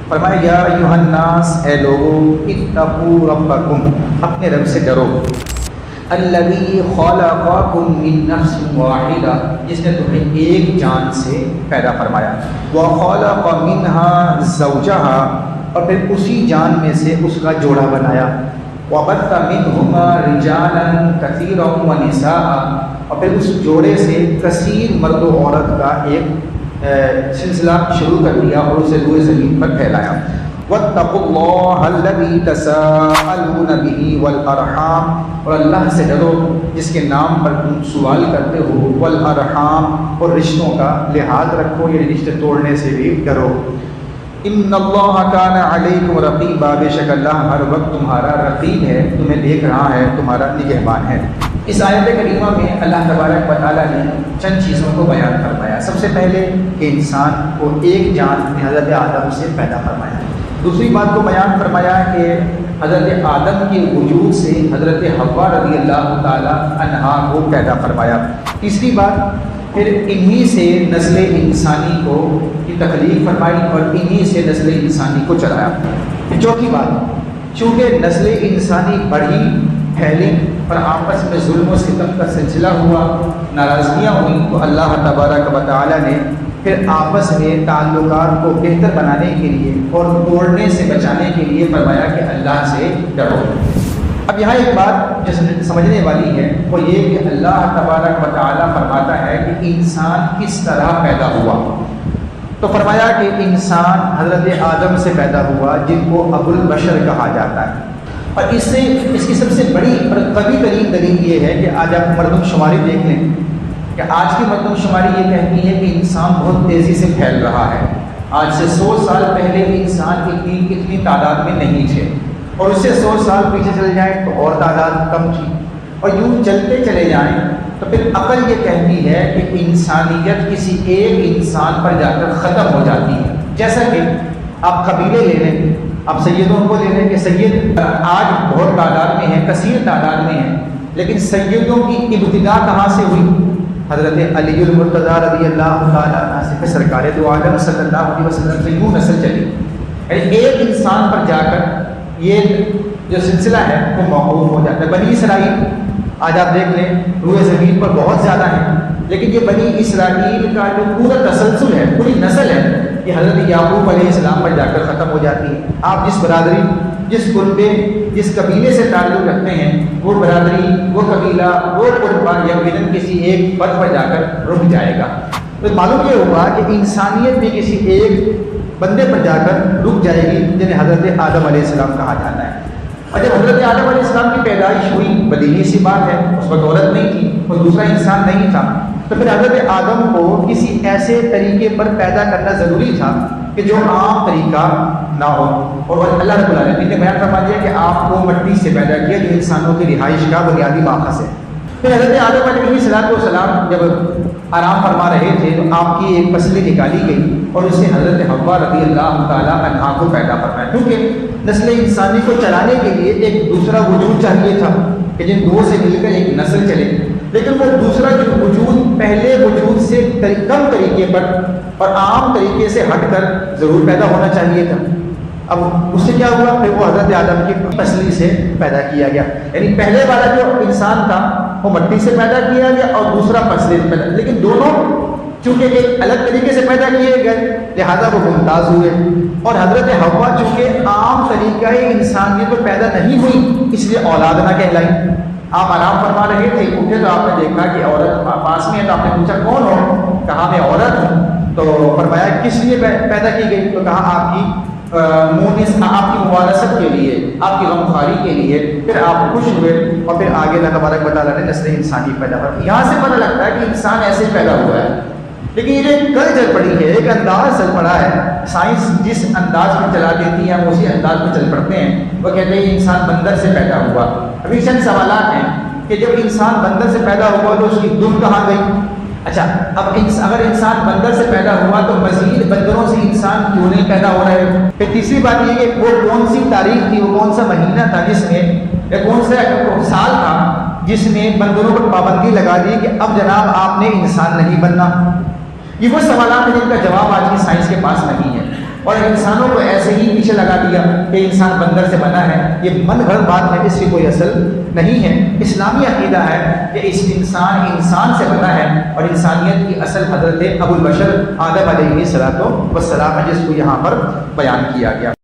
فرمایا یا ایھا الناس، اے لوگو، اتقوا ربکم، اپنے رب سے ڈرو، الذی خلقکم من نفس واحدہ، جس نے تمہیں ایک جان سے پیدا فرمایا، وخلق منها زوجہا، اور پھر اسی جان میں سے اس کا جوڑا بنایا، وبث منہما رجالا کثیرا ونساء، اور پھر اس جوڑے سے کثیر مرد و عورت کا ایک سلسلہ شروع کر دیا اور اسے روئے زمین پر پھیلایا۔ واتقوا اللہ الذی تساءلون بہ والارحام، اور اللہ سے ڈرو جس کے نام پر تم سوال کرتے ہو، والارحام، اور رشتوں کا لحاظ رکھو، یعنی رشتے توڑنے سے بھی ڈرو۔ ان اللہ کان علیکم رقیبا، بے شک اللہ ہر وقت تمہارا رقیب ہے، تمہیں دیکھ رہا ہے، تمہارا نگہبان ہے۔ اس آیت کریمہ میں اللہ تبارک و تعالیٰ نے چند چیزوں کو بیان فرمایا۔ سب سے پہلے کہ انسان کو ایک جان حضرت آدم سے پیدا فرمایا۔ دوسری بات کو بیان فرمایا کہ حضرت آدم کے وجود سے حضرت حوا رضی اللہ تعالیٰ عنہا کو پیدا فرمایا۔ تیسری بات، پھر انہی سے نسل انسانی کو کی تخلیق فرمائی اور انہی سے نسل انسانی کو چلایا۔ چوتھی بات، چونکہ نسل انسانی بڑھی، پھیلی اور آپس میں ظلم و ستم کا سلسلہ ہوا، ناراضگیاں ہوئیں، تو اللہ تبارک و تعالیٰ نے پھر آپس میں تعلقات کو بہتر بنانے کے لیے اور توڑنے سے بچانے کے لیے فرمایا کہ اللہ سے ڈرو۔ اب یہاں ایک بات جو سمجھنے والی ہے وہ یہ کہ اللہ تبارک و تعالیٰ فرماتا ہے کہ انسان کس طرح پیدا ہوا۔ تو فرمایا کہ انسان حضرت آدم سے پیدا ہوا، جن کو ابو البشر کہا جاتا ہے۔ اور اس کی سب سے بڑی اور قوی ترین دلیل یہ ہے کہ آج آپ مردم شماری دیکھ لیں کہ آج کی مردم شماری یہ کہتی ہے کہ انسان بہت تیزی سے پھیل رہا ہے۔ آج سے 100 سال پہلے انسان اتنی تعداد میں نہیں تھے، اور اس سے 100 سال پیچھے چلے جائیں تو اور تعداد کم تھی، اور یوں چلتے چلے جائیں تو پھر عقل یہ کہتی ہے کہ انسانیت کسی ایک انسان پر جا کر ختم ہو جاتی ہے۔ جیسا کہ آپ قبیلے لے لیں، آپ سیدوں کو لے لیں کہ سید آج بہت تعداد میں ہیں، کثیر تعداد میں ہیں، لیکن سیدوں کی ابتدا کہاں سے ہوئی؟ حضرت علی المرتضیٰ رضی اللہ تعالیٰ عنہ سے، سرکار دو عالم صلی اللہ علیہ وسلم سے یوں نسل چلی، یعنی ایک انسان پر جا کر یہ جو سلسلہ ہے وہ موقوف ہو جاتا ہے۔ بنی اسرائیل آج آپ دیکھ لیں روئے زمین پر بہت زیادہ ہیں، لیکن یہ بنی اسرائیل کا جو پورا تسلسل ہے، پوری نسل ہے، یہ حضرت یعقوب علیہ السلام پر جا کر ختم ہو جاتی ہے۔ آپ جس برادری، جس کنبے، جس قبیلے سے تعلق رکھتے ہیں، وہ برادری، وہ قبیلہ، وہ کنبہ یقیناً کسی ایک پد پر جا کر رک جائے گا۔ تو معلوم یہ ہوا کہ انسانیت بھی کسی ایک بندے پر جا کر رک جائے گی، جنہیں حضرت آدم علیہ السلام کہا جاتا ہے۔ اور جب حضرت آدم علیہ السلام کی پیدائش ہوئی، بدیہی سی بات ہے، اس وقت عورت نہیں تھی، کوئی دوسرا انسان نہیں تھا، تو پھر حضرت آدم کو کسی ایسے طریقے پر پیدا کرنا ضروری تھا کہ جو عام طریقہ نہ ہو، اور اللہ رب العالمین نے بیان فرما دیا کہ آپ کو مٹی سے پیدا کیا، جو انسانوں کی رہائش کا بنیادی ماخذ ہے۔ پھر حضرت آدم علیہ السلام جب آرام فرما رہے تھے تو آپ کی ایک پسلی نکالی گئی اور اس سے حضرت حوا رضی اللہ تعالیٰ عنہا کو پیدا فرمایا، کیونکہ نسل انسانی کو چلانے کے لیے ایک دوسرا وجود چاہیے تھا کہ جن دو سے مل کر ایک نسل چلے، لیکن وہ دوسرا جو وجود پہلے وجود سے کم طریقے پر اور عام طریقے سے ہٹ کر ضرور پیدا ہونا چاہیے تھا۔ اب اس سے کیا ہوا؟ پھر وہ حضرت آدم کی پسلی سے پیدا کیا گیا، یعنی پہلے والا جو انسان تھا وہ مٹی سے پیدا کیا گیا اور دوسرا پسلی سے پیدا، لیکن دونوں چونکہ ایک الگ طریقے سے پیدا کیے گئے لہذا وہ ممتاز ہوئے، اور حضرت حوا چونکہ عام طریقہ انسانیت پر پیدا نہیں ہوئی اس لیے اولاد نہ کہلائی۔ آپ آرام فرما رہے تھے، اٹھے تو آپ نے دیکھا کہ عورت پاس میں ہے، تو آپ نے پوچھا کون ہو؟ کہا میں عورت ہوں۔ تو فرمایا کس لیے پیدا کی گئی؟ تو کہا آپ کی آپ کی مبارست کے لیے، آپ کی غمخواری کے لیے۔ پھر آپ خوش ہوئے اور پھر آگے اللہ تبارک و تعالیٰ نے نسل انسانی پیدا کی۔ یہاں سے پتہ لگتا ہے کہ انسان ایسے پیدا ہوا ہے، لیکن یہ ایک کل چل پڑی ہے، ایک انداز چل پڑا ہے۔ سائنس جس انداز میں چلا دیتی ہے ہم اسی انداز میں چل پڑتے ہیں۔ وہ کہتے ہیں انسان بندر سے پیدا ہوا۔ ابھی چند سوالات ہیں کہ جب انسان بندر سے پیدا ہوا تو اس کی دم کہاں گئی؟ اچھا، اب اگر انسان بندر سے پیدا ہوا تو مزید بندروں سے انسان کیوں نہیں پیدا ہو رہے؟ پھر تیسری بات یہ کہ وہ کون سی تاریخ تھی، وہ کون سا مہینہ تھا جس میں، یا کون سا سال تھا جس میں بندروں پر پابندی لگا دی کہ اب جناب آپ نے انسان نہیں بننا؟ یہ وہ سوالات ہیں جن کا جواب آج کی سائنس کے پاس نہیں ہے، اور انسانوں کو ایسے ہی کہ انسان بندر سے بنا ہے، یہ من گھڑت بات ہے، اس کی کوئی اصل نہیں ہے۔ اسلامی عقیدہ ہے کہ اس انسان سے بنا ہے، اور انسانیت کی اصل حضرت ابو البشر آدم علیہ السلام ہے، جس کو یہاں پر بیان کیا گیا۔